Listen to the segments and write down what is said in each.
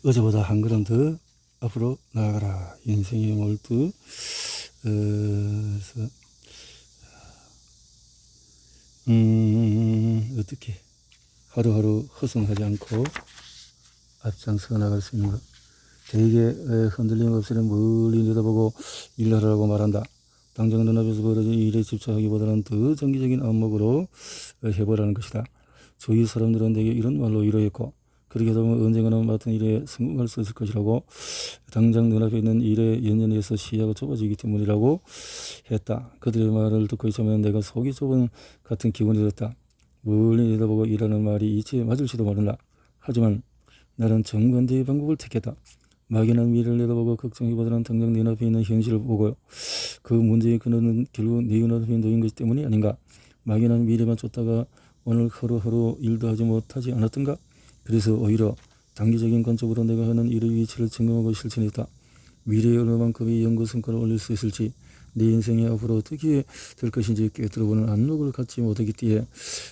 어제보다 한 걸음 더 앞으로 나아가라. 인생의 몰두. 그래서 어떻게 하루하루 허송하지 않고 앞장서 나갈 수 있는 것. 대개 흔들림 없이는 멀리 내다보고 일하라고 말한다. 당장 눈앞에서 벌어진 일에 집착하기보다는 더 정기적인 안목으로 해보라는 것이다. 주위 사람들은 대개 이런 말로 위로했고, 그렇게 되면 언젠가는 맡은 일에 성공할 수 있을 것이라고, 당장 눈앞에 있는 일에 연연해서 시야가 좁아지기 때문이라고 했다. 그들의 말을 듣고 있자면 내가 속이 좁은 같은 기분이 들었다. 멀리 내다보고 일하는 말이 이치에 맞을지도 모른다. 하지만 나는 정반대의 방법을 택했다. 막연한 미래를 내다보고 걱정하기보다는 당장 내 앞에 있는 현실을 보고 그 문제의 근원은 결국 내 눈앞에 놓인 것 때문이 아닌가. 막연한 미래만 쫓다가 오늘 하루하루 일도 하지 못하지 않았던가. 그래서 오히려 단기적인 관점으로 내가 하는 일의 위치를 점검하고 실천했다. 미래에 얼마만큼의 연구 성과를 올릴 수 있을지, 내 인생이 앞으로 어떻게 될 것인지 꿰뚫어보는 안목을 갖지 못하기 때문에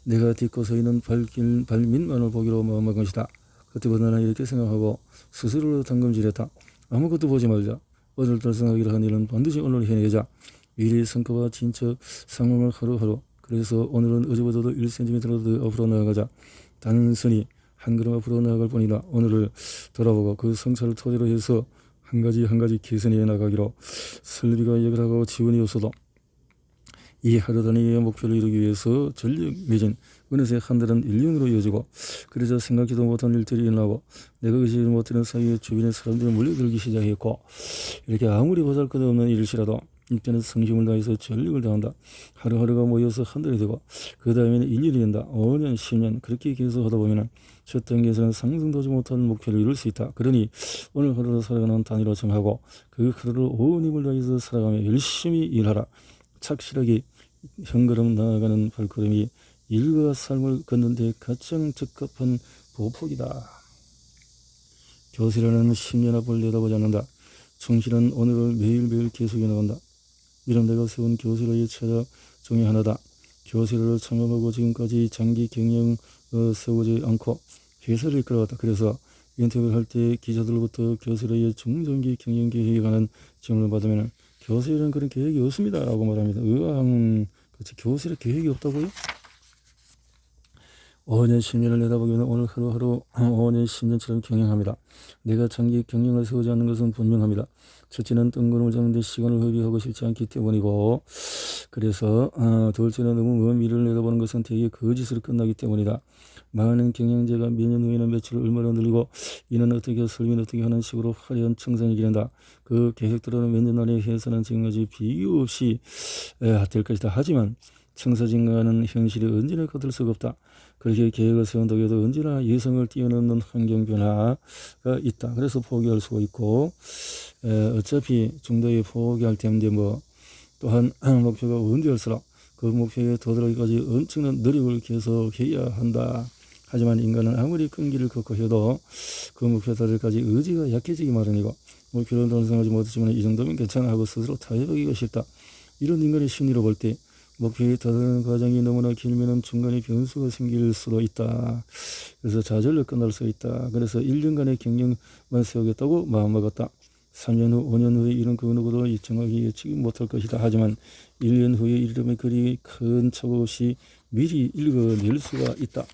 내가 딛고 서 있는 발밑만을 보기로 마음먹은 것이다. 그때부터 나는 이렇게 생각하고 스스로를 당금질했다. 아무것도 보지 말자. 오늘 달성하기로 한 일은 반드시 오늘 해내자. 미래의 성과와 진척 상황을 하루하루. 그래서 오늘은 어제보다도 1cm라도 더 앞으로 나아가자. 단순히 한 걸음 앞으로 나아갈 뿐이다. 오늘을 돌아보고 그 성찰을 토대로 해서 한 가지 한 가지 개선해 나가기로. 설비가 역할하고 지원이 없어도 이 하루 단위의 목표를 이루기 위해서 전력 매진. 어느새 한 달은 1년으로 이어지고, 그래서 생각지도 못한 일들이 일어나고, 내가 의지 못하는 사이에 주변의 사람들이 몰려들기 시작했고, 이렇게 아무리 보잘것없는 일일시라도 이때는 성심을 다해서 전력을 다한다. 하루하루가 모여서 한 달이 되고, 그 다음에는 1년이 된다. 5년, 10년 그렇게 계속 하다 보면 첫 단계에서는 상상도 하지 못한 목표를 이룰 수 있다. 그러니 오늘 하루를 살아가는 단위로 정하고 그 하루를 온 힘을 다해서 살아가며 열심히 일하라. 착실하게 한 걸음 나아가는 발걸음이 일과 삶을 걷는 데 가장 적합한 보폭이다. 교세라는 10년 앞을 내다보지 않는다. 충실한 오늘을 매일매일 계속해 나간다. 이런 내가 세운 교세라의 철학 중에 하나다. 교세라를 창업하고 지금까지 장기 경영 세우지 않고 회사를 이끌어왔다. 그래서 인터뷰를 할 때 기자들로부터 교세라의 중장기 경영 계획에 관한 질문을 받으면 교세라는 그런 계획이 없습니다 라고 말합니다. 그렇지, 교세라 계획이 없다고요? 5년 10년을 내다보기는 오늘 하루하루 5년 10년처럼 경영합니다. 내가 장기 경영을 세우지 않는 것은 분명합니다. 첫째는 뜬구름을 잡는 데 시간을 허비하고 싶지 않기 때문이고, 그래서 둘째는 너무 먼 미래를 내다보는 것은 되게 거짓으로 끝나기 때문이다. 많은 경영자가 몇 년 후에는 매출을 얼마나 늘리고 이는 어떻게 설비는 어떻게 하는 식으로 화려한 청산이 기른다. 그 계획대로는 몇 년 안에 회사는 지금까지 비교 없이 될 것이다. 하지만 청사진과는 현실이 언제나 같을 수가 없다. 그렇게 계획을 세운다고 해도 언제나 예상을 뛰어넘는 환경 변화가 있다. 그래서 포기할 수가 있고, 어차피 중도에 포기할 텐데 또한 목표가 언제 할수록 그 목표에 도달하기까지 엄청난 노력을 계속해야 한다. 하지만 인간은 아무리 끈기를 걷고 해도 그 목표 달성까지 의지가 약해지기 마련이고, 목표를 달성하지 못했지만 이 정도면 괜찮아 하고 스스로 타협하기가 쉽다. 이런 인간의 심리로 볼 때 목표에 다다르는 과정이 너무나 길면 중간에 변수가 생길 수도 있다. 그래서 좌절로 끝날 수 있다. 그래서 1년간의 경영만 세우겠다고 마음먹었다. 3년 후, 5년 후에 이런 그 누구도 일정하게 예측이 못할 것이다. 하지만 1년 후에 이름의 글이 큰 착오 없이 미리 읽어낼 수가 있다.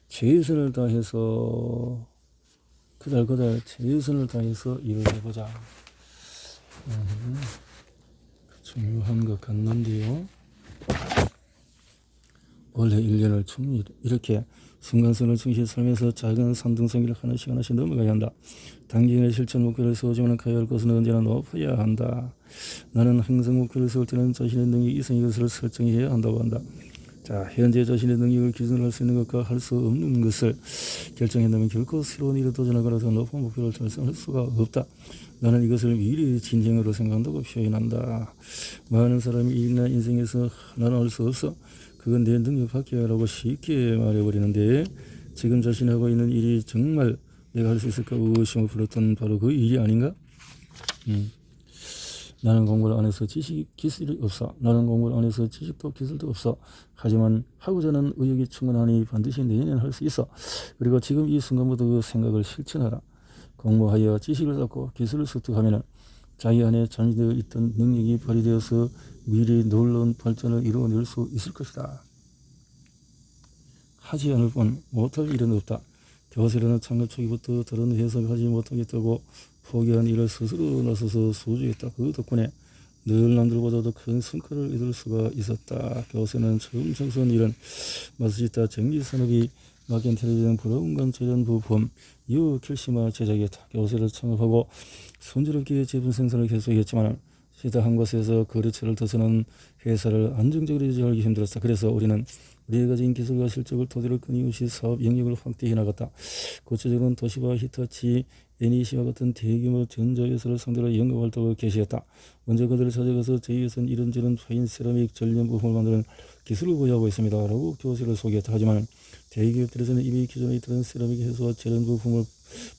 최선을 다해서 그달 최선을 다해서 일을 해보자. 중요한 것 같는데요. 올해 1년을 충분히 이렇게 순간순간을 충실히 살면서 작은 산등성기를 하나씩 넘어가야 한다. 단기간의 실천 목표를 세우지만 가야 할 것은 언제나 높아야 한다. 나는 항상 목표를 세울 때는 자신의 능력 이상의 것을 설정해야 한다고 한다. 자, 현재 자신의 능력을 기준으로 할 수 있는 것과 할 수 없는 것을 결정한다면 결코 새로운 일에 도전하거나 더 높은 목표를 달성할 수가 없다. 나는 이것을 미래의 진행으로 생각한다고 표현한다. 많은 사람이 일이나 인생에서 나는 할 수 없어. 그건 내 능력 밖이야 라고 쉽게 말해버리는데, 지금 자신이 하고 있는 일이 정말 내가 할 수 있을까 의심을 풀었던 바로 그 일이 아닌가? 나는 공부를 안 해서 기술이 없어. 나는 공부를 안 해서 지식도 기술도 없어. 하지만 하고자 하는 의욕이 충분하니 반드시 내년에는 할 수 있어. 그리고 지금 이 순간부터 그 생각을 실천하라. 공부하여 지식을 쌓고 기술을 습득하면 자기 안에 잠재되어 있던 능력이 발휘되어서 미래의 놀라운 발전을 이루어낼 수 있을 것이다. 하지 않을 뿐 못할 일은 없다. 교세로는 창업 초기부터 다른 해석하지 못하겠다고 포기한 일을 스스로 나서서 소주했다. 그 덕분에 늘 남들보다도 큰 성과를 이룰 수가 있었다. 교세는 처음 청소한 일은 마스지타 전기산업이 막연 텔레비전 브라운관 재련 부품 이후 캘시마 제작이었다. 교세를 창업하고 순조롭게 제품 생산을 계속했지만 시다 한 곳에서 거래처를 터서는 회사를 안정적으로 유지하기 힘들었다. 그래서 우리는 우리가 가진 기술과 실적을 토대로 끊임없이 사업 영역을 확대해 나갔다. 구체적으로는 도시바, 히타치, NEC와 같은 대규모 전자회사를 상대로 영업 활동을 개시했다. 먼저 그들을 찾아가서 저희 회사는 이런저런 파인 세라믹 전련 부품을 만드는 기술을 보유하고 있습니다. 라고 교세를 소개했다. 하지만 대기업들에서는 이미 기존에 있던 세라믹 회사와 전련 부품을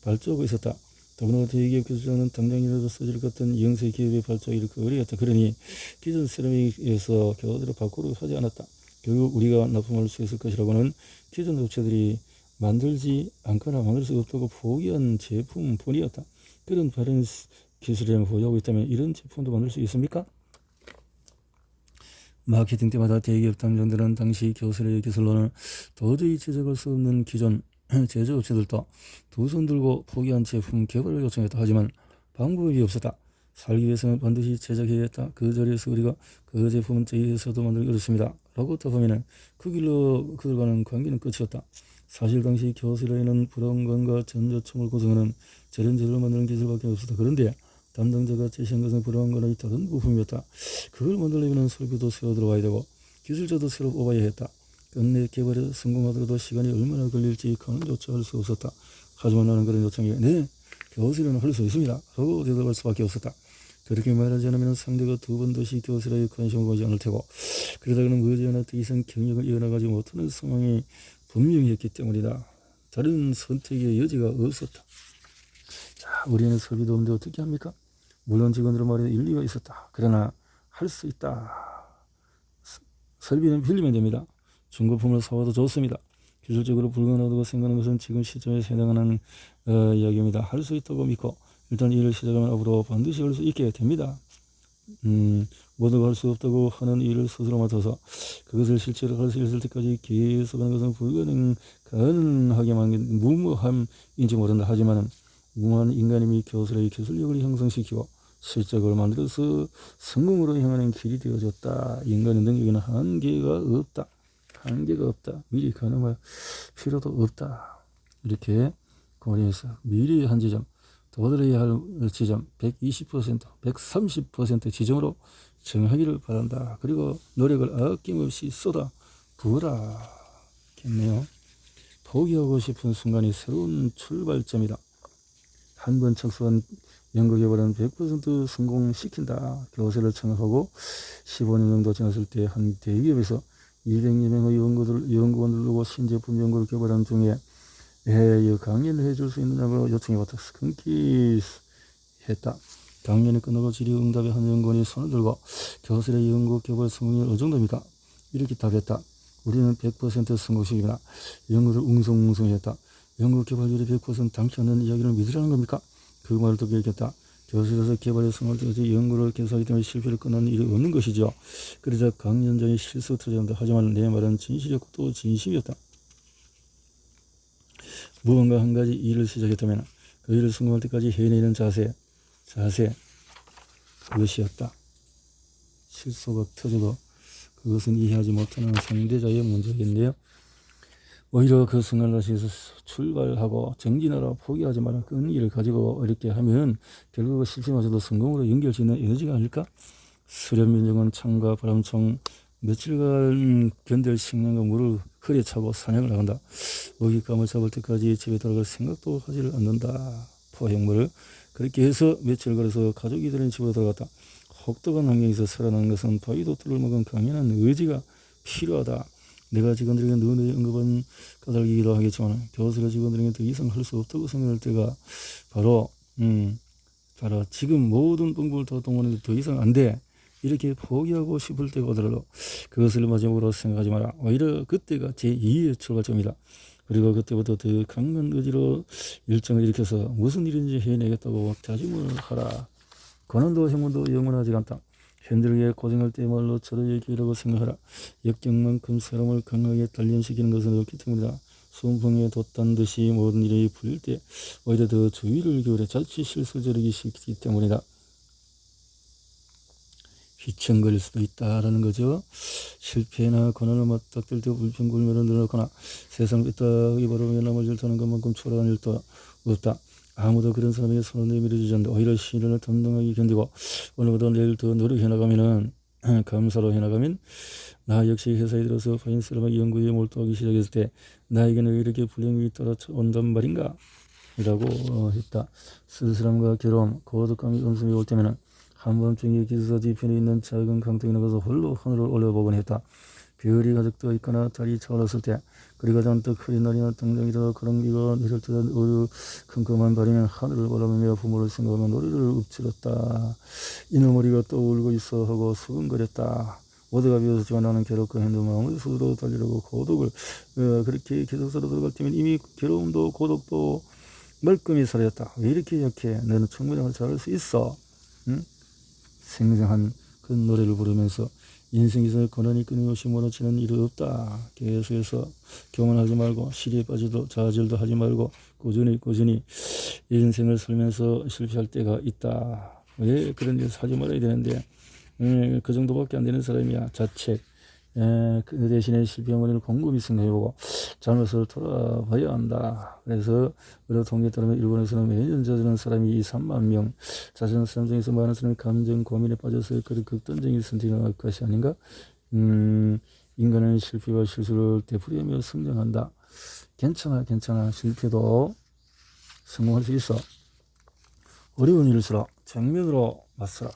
발주하고 있었다. 더구나 대기업 기술자는 당장이라도 써질 것 같은 영세 기업의 발주하기를 거리했다. 그러니 기존 세라믹에서 교대로 밖으로 하지 않았다. 결국 우리가 납품할 수 있을 것이라고는 기존 업체들이 만들지 않거나 만들 수 없다고 포기한 제품뿐이었다. 그런 바른 기술을 보유하고 있다면 이런 제품도 만들 수 있습니까? 마케팅 때마다 대기업 담당들은 당시 교수의 기술로는 도저히 제작할 수 없는 기존 제조업체들도 두 손 들고 포기한 제품 개발을 요청했다. 하지만 방법이 없었다. 살기 위해서는 반드시 제작해야 했다. 그 자리에서 우리가 그 제품은 저희 회사도 만들기 어렵습니다. 라고 답하면 그 길로 그들과는 관계는 끝이었다. 사실 당시 교수라인은 브라운관과 전자총을 구성하는 재련제를 만드는 기술밖에 없었다. 그런데 담당자가 제시한 것은 브라운관의 다른 부품이었다. 그걸 만들려면 설비도 새로 들어와야 되고 기술자도 새로 뽑아야 했다. 끝내 개발에 성공하더라도 시간이 얼마나 걸릴지 가늠조차 할 수 없었다. 하지만 나는 그런 요청에 네, 교수라는 할 수 있습니다. 라고 대답할 수밖에 없었다. 그렇게 말하지 않으면 상대가 두 번 다시 교수라에 관심을 가지 않을 테고 그러다가는 머지않아 더 이상 경력을 이어나가지 못하는 상황이 분명했기 때문이다. 다른 선택의 여지가 없었다. 자, 우리는 설비도 없는데 어떻게 합니까? 물론 직원들의 말에 일리가 있었다. 그러나 할 수 있다. 설비는 빌리면 됩니다. 중고품을 사와도 좋습니다. 기술적으로 불가능하다고 생각하는 것은 지금 시점에 해당하는 이야기입니다. 할 수 있다고 믿고 일단 일을 시작하면 앞으로 반드시 할 수 있게 됩니다. 모두가 할 수 없다고 하는 일을 스스로 맡아서 그것을 실제로 할 수 있을 때까지 계속하는 것은 가능하게만 무모함인지 모른다. 하지만 무모한 인간임이 교수의 기술력을 형성시키고 실적을 만들어서 성공으로 향하는 길이 되어줬다. 인간의 능력에는 한계가 없다. 미리 가늠할 필요도 없다. 이렇게 고려해서 미래의 한 지점, 도달해야 할 지점 120%, 130% 지점으로 정하기를 바란다. 그리고 노력을 아낌없이 쏟아 부어라. 겠네요. 포기하고 싶은 순간이 새로운 출발점이다. 한 번 착수한 연구개발은 100% 성공시킨다. 교세를 창업하고 15년 정도 지났을 때 한 대기업에서 200여 명의 연구원을 두고 신제품 연구를 개발한 중에 강연을 해줄 수 있느냐고 요청해봤다. 흔쾌히 했다. 강연이 끝나고 질의응답에 한 연구원이 손을 들고 교수의 연구 개발 성공률 어느 정도입니까? 이렇게 답했다. 우리는 100% 성공식입니다. 연구를 웅성웅성했다. 연구 개발률이 100% 당치 않는 이야기를 믿으라는 겁니까? 그 말을 듣고 읽겠다. 교수로서 개발에 성공할 때까지 연구를 계속하기 때문에 실패를 끝나는 일이 없는 것이죠. 그러자 강연장이 실수 터졌다. 하지만 내 말은 진실이었고 또 진심이었다. 무언가 한 가지 일을 시작했다면 그 일을 성공할 때까지 해내는 자세 그것이었다. 실수가 터져도 그것은 이해하지 못하는 상대자의 문제인데요. 오히려 그 순간을 다시 출발하고 정진하라 포기하지 마라 끈기를 가지고 이렇게 하면 결국 실패마저도 성공으로 연결 수 있는 에너지가 아닐까? 수렵민족은 창과 바람총 며칠간 견딜 식량과 물을 허리에 차고 사냥을 나간다. 먹잇감을 잡을 때까지 집에 돌아갈 생각도 하지를 않는다. 포획물을 그렇게 해서 며칠 걸어서 가족이 되는 집으로 돌아갔다. 혹독한 환경에서 살아나는 것은 바위도 뚫을 만큼 강인한 의지가 필요하다. 내가 직원들에게 너네 언급한 까닭이기도 하겠지만 교수가 직원들에게 더 이상 할 수 없다고 생각할 때가 바로 지금 모든 방법을 다 동원해도 더 이상 안 돼. 이렇게 포기하고 싶을 때가 오더라도 그것을 마지막으로 생각하지 마라. 오히려 그때가 제2의 출발점이다. 그리고 그때부터 더 강한 의지로 열정을 일으켜서 무슨 일인지 해내겠다고 다짐을 하라. 고난도 형문도 영원하지 않다. 힘들게 고생할 때 말로 저러의 기회라고 생각하라. 역경만큼 사람을 강하게 단련시키는 것은 없기 때문이다. 순풍에 돛단 듯이 모든 일이 풀릴 때 오히려 더 주의를 기울여 자칫 실수 저르기 쉽기 때문이다. 휘청거릴 수도 있다라는 거죠. 실패나 고난을 맞닥뜨릴 때 불평불만을 늘어놓거나 세상 삐딱이 바라보며 남을 질투하는 것만큼 초라한 일도 없다. 아무도 그런 사람에게 손을 내밀어주지 않는다. 오히려 시련을 단단하게 견디고 오늘보다 내일 더 노력해 나가면은 감사로 해나가면 나 역시 회사에 들어서 파인스러하게 연구에 몰두하기 시작했을 때 나에게는 왜 이렇게 불행이 따라온단 말인가? 이라고 했다. 쓸쓸함과 괴로움, 고독감이 음습이 올 때면은 한밤중에 기숙사 뒤편에 있는 작은 강둑에 나가서 홀로 하늘을 올려보곤 했다. 별이 가득 떠 있거나 달이 차올랐을 때, 그리가 잔뜩 흐린 날이나 당장이라 그런 비가 내릴 듯한 어루 컴컴한 밤이면 하늘을 바라보며 부모를 생각하며 노래를 읊조렸다. 이놈 머리가 또 울고 있어 하고 수근거렸다. 모두가 비웃었지만 나는 괴롭고 힘든 마음을 스스로 달리려고 고독을 그렇게 기숙사로 들어갈 때면 이미 괴로움도 고독도 멀끔히 사라졌다. 왜 이렇게 약해? 너는 충분히 잘할 수 있어. 응? 생생한 그 노래를 부르면서 인생에서 고난이 끊임없이 몰아치는 일이 없다. 계속해서 교만하지 말고 시리에 빠지도 좌절도 하지 말고 꾸준히 인생을 살면서 실패할 때가 있다. 왜 그런 일을 하지 말아야 되는데 그 정도밖에 안 되는 사람이야. 자책. 그 대신에 실패한 원인을 곰곰이 생각해보고 잘못을 돌아봐야 한다. 그래서 여러 통계에 따르면 일본에서는 매년 저지르는 사람이 2, 3만 명, 자신의 사람 중에서 많은 사람이 감정 고민에 빠져서 그런 극단적인 선택을 할 것이 아닌가. 인간은 실패와 실수를 되풀이하며 성장한다. 괜찮아. 실패도 성공할 수 있어. 어려운 일일수록 정면으로 맞서라.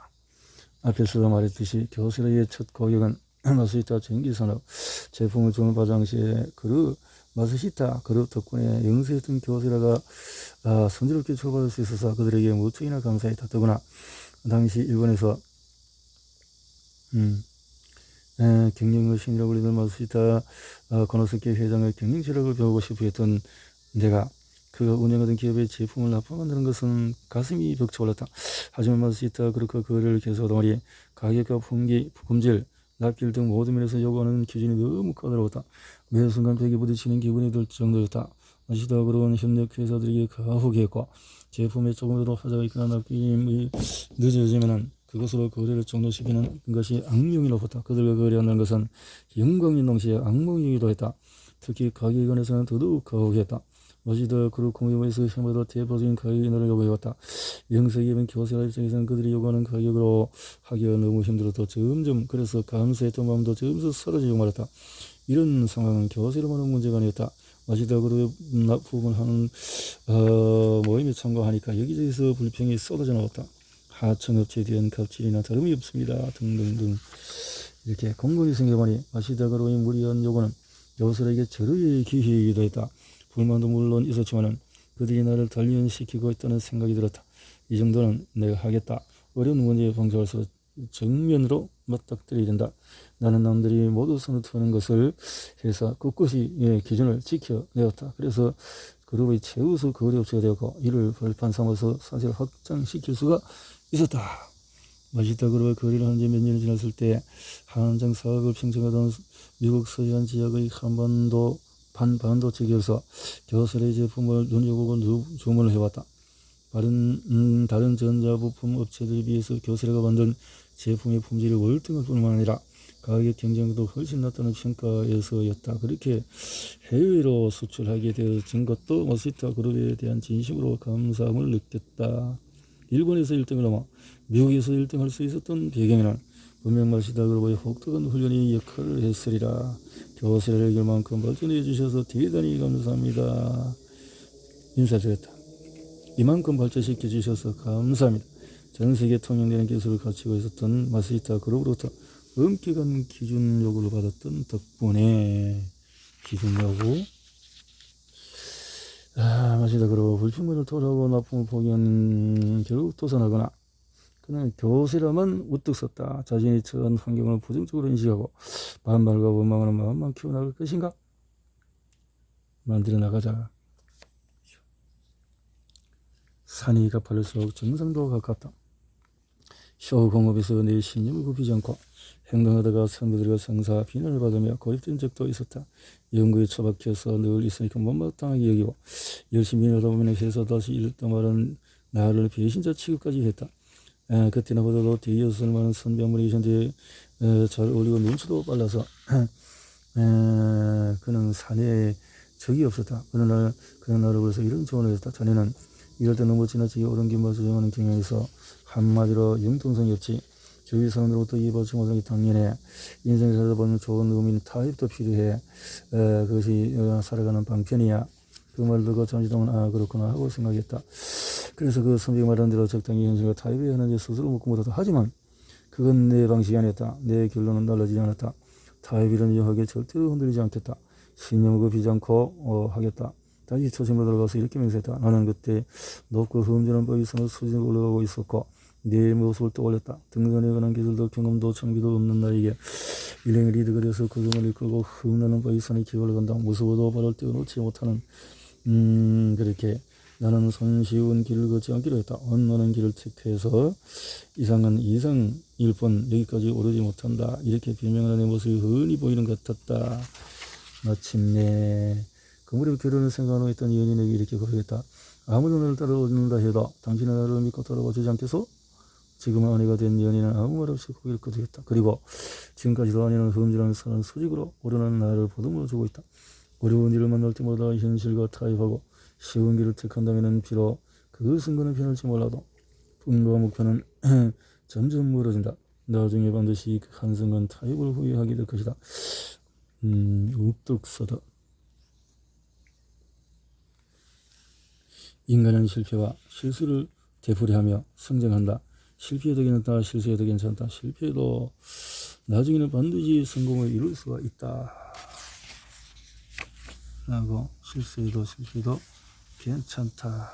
앞에서도 말했듯이 교수로의 첫 고격은 마스히타 전기산업 제품을 주문 바장시에 그룹 마스히타 그룹 덕분에 영세했던 교수라가 순조롭게 출발할 수 있어서 그들에게 무척이나 감사했다. 더구나 당시 일본에서 경영의 신이라고 불리던 마스히타 고노스케 회장의 경영지략을 배우고 싶어 했던 내가 그가 운영하던 기업의 제품을 납품한다는 것은 가슴이 벅차올랐다. 하지만 마스히타 그렇고 그를 계속하다 보니 가격과 품질, 납기율 등 모든 면에서 요구하는 기준이 너무 까다로웠다. 매 순간 벽에 부딪히는 기분이 들 정도였다. 마스히타 그런 협력 회사들에게 가혹했고 제품에 조금이라도 하자가 있거나 납기임이 늦어지면은 그것으로 거래를 종료시키는 것이 악명이 높았다. 그들과 거래한다는 것은 영광인 동시에 악몽이기도 했다. 특히 가격에 관해서는 더더욱 가혹했다. 마시다 그룹 공유에서 해마다 대표적인 가격 인하를 요구해왔다. 영세기업인 교세라 입장에서는 그들이 요구하는 가격으로 하기가 너무 힘들었다. 점점 그래서 감사했던 마음도 점점 사라지고 말았다. 이런 상황은 교세로만한 문제가 아니었다. 마시다 그룹 납품을 하는 모임에 참가하니까 여기저기서 불평이 쏟아져 나왔다. 하청업체에 대한 갑질이나 다름이 없습니다. 등등등 이렇게 공공이 생겨보니 마시다 그룹의 무리한 요구는 교세에게 절호의 기회이기도 했다. 불만도 물론 있었지만은 그들이 나를 단련시키고 있다는 생각이 들었다. 이 정도는 내가 하겠다. 어려운 문제에 봉사할수록 정면으로 맞닥뜨려야 된다. 나는 남들이 모두 선호하는 것을 해서 꿋꿋이 기준을 지켜내었다. 그래서 그룹의 최우수 거래업체가 되었고 이를 벌판 삼아서 사실 확장시킬 수가 있었다. 마시다 그룹의 거래를 한 지 몇 년이 지났을 때 한정 사업을 평정하던 미국 서해안 지역의 반도체 기업에서 교설의 제품을 눈여보고 주문을 해왔다. 다른 전자부품 업체들에 비해서 교설가 만든 제품의 품질이 월등할 뿐만 아니라 가격 경쟁력도 훨씬 낮다는 평가에서였다. 그렇게 해외로 수출하게 되어진 것도 마시다 그룹에 대한 진심으로 감사함을 느꼈다. 일본에서 1등을 넘어 미국에서 1등할 수 있었던 배경에는 분명 마시다 그룹의 혹독한 훈련이 역할을 했으리라. 교세를 이길 만큼 발전해 주셔서 대단히 감사합니다. 인사드렸다. 이만큼 발전시켜 주셔서 감사합니다. 전 세계 통용되는 기술을 갖추고 있었던 마시다 그룹으로부터 엄격한 기준 요구를 받았던 덕분에 기준 요구 마시다 그룹 불평물을 토로하고 납품을 포기한 결국 도산하거나 그는 교세라만 우뚝 섰다. 자신이 처한 환경을 부정적으로 인식하고 반발과 원망하는 마음만 키워나갈 것인가? 만들어 나가자. 산이 가파를수록 정상도 가깝다. 쇼공업에서 내 신념을 굽히지 않고 행동하다가 선배들과 상사 비난을 받으며 고립된 적도 있었다. 연구에 처박혀서 늘 있으니까 못마땅하게 여기고 열심히 일하다 보면 회사 다시 일했다 말은 나를 배신자 취급까지 했다. 그때나 보다도 뒤이어서 많은 선배물이 현재 잘 어울리고 눈치도 빨라서 그는 사내에 적이 없었다. 그런 날을 벌써 이런 조언을 했다. 자네는 이럴 때 너무 지나치게 옳은 길만 주장하는 경향에서 한마디로 융통성이 없지. 주위 사람들로부터 이해받지 못하는 게 당연해. 인생에 살다 보면 좋은 의미는 타협도 필요해. 그것이 살아가는 방편이야. 그 말을 듣고 잠시 동안 그렇구나 하고 생각했다. 그래서 그 선배가 말한 대로 적당히 현실과 타협해야 하는지 스스로 묻고 못하다. 하지만 그건 내 방식이 아니었다. 내 결론은 달라지지 않았다. 타협이라는 유혹에 절대로 흔들리지 않겠다. 신념을 굽히지 않고 하겠다. 다시 초심으로 돌아가서 이렇게 맹세했다. 나는 그때 높고 흠진한 법이선으로 수준으로 올라가고 있었고 내 모습을 떠올렸다. 등산에 관한 기술도 경험도 장비도 없는 나에게 일행의 리드가 되어서 그금을 이끌고 흠나는 법이선에 기어 올라간다. 무서워도 발을 떼어놓지 못하는 그렇게 나는 손쉬운 길을 걷지 않기로 했다. 험난한 길을 택해서 이상은 이상일 뿐 여기까지 오르지 못한다. 이렇게 비명하는 내 모습이 흔히 보이는 것 같았다. 마침내 그 무렵 결혼을 생각하고 있던 연인에게 이렇게 고백했다. 아무도 너를 따라오는다 해도 당신은 나를 믿고 따라와주지 않겠소? 지금 아내가 된 연인은 아무 말 없이 고개를 끄덕였다. 그리고 지금까지도 아내는 흠질한 선한 수직으로 오르는 나를 보듬어 주고 있다. 어려운 일을 만날 때마다 현실과 타협하고 쉬운 길을 택한다면 비록 그 순간은 변할지 몰라도 꿈과 목표는 점점 멀어진다. 나중에 반드시 그 한순간 타협을 후회하게 될 것이다. 읍독서다. 인간은 실패와 실수를 되풀이하며 성장한다. 실패해도 괜찮다. 실수해도 괜찮다. 실패해도 나중에는 반드시 성공을 이룰 수가 있다. 라고 실수해도 괜찮다.